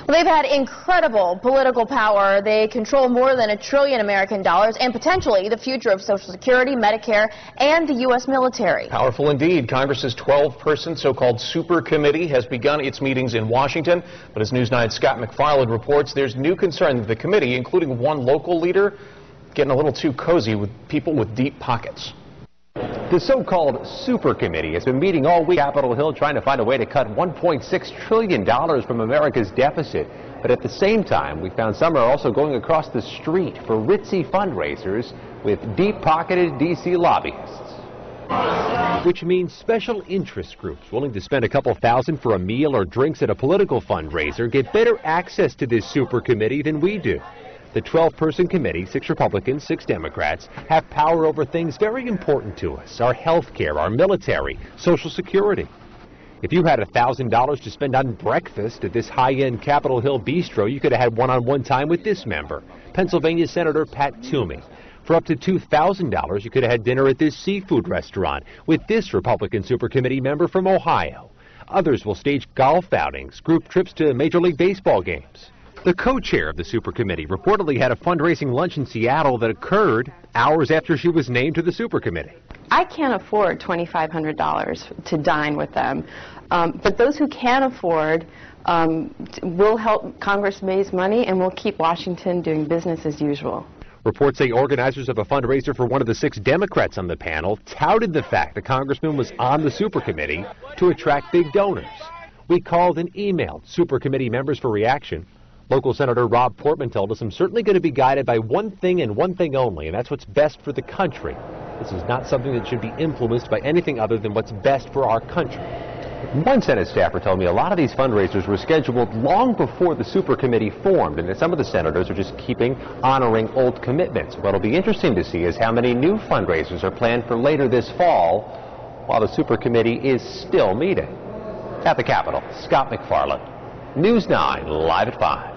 Well, they've had incredible political power. They control more than $1 trillion American dollars and potentially the future of Social Security, Medicare, and the U.S. military. Powerful indeed. Congress's 12-person so-called super committee has begun its meetings in Washington. But as News 9's Scott MacFarlane reports, there's new concern that the committee, including one local leader, getting a little too cozy with people with deep pockets. The so-called super committee has been meeting all week on Capitol Hill trying to find a way to cut $1.6 trillion from America's deficit. But at the same time, we found some are also going across the street for ritzy fundraisers with deep-pocketed D.C. lobbyists. Which means special interest groups willing to spend a couple thousand for a meal or drinks at a political fundraiser get better access to this super committee than we do. The 12-person committee, 6 Republicans, 6 Democrats, have power over things very important to us: our health care, our military, Social Security. If you had $1,000 to spend on breakfast at this high-end Capitol Hill bistro, you could have had one-on-one time with this member, Pennsylvania Senator Pat Toomey. For up to $2,000, you could have had dinner at this seafood restaurant with this Republican super committee member from Ohio. Others will stage golf outings, group trips to Major League Baseball games. The co-chair of the super committee reportedly had a fundraising lunch in Seattle that occurred hours after she was named to the super committee. I can't afford $2,500 to dine with them, but those who can afford will help Congress raise money, and we'll keep Washington doing business as usual. Reports say organizers of a fundraiser for one of the 6 Democrats on the panel touted the fact the congressman was on the super committee to attract big donors. We called and emailed super committee members for reaction. Local Senator Rob Portman told us I'm certainly going to be guided by one thing and one thing only, and that's what's best for the country. This is not something that should be influenced by anything other than what's best for our country. One Senate staffer told me a lot of these fundraisers were scheduled long before the super committee formed, and that some of the senators are just honoring old commitments. What'll be interesting to see is how many new fundraisers are planned for later this fall while the super committee is still meeting. At the Capitol, Scott MacFarlane, News 9, live at 5.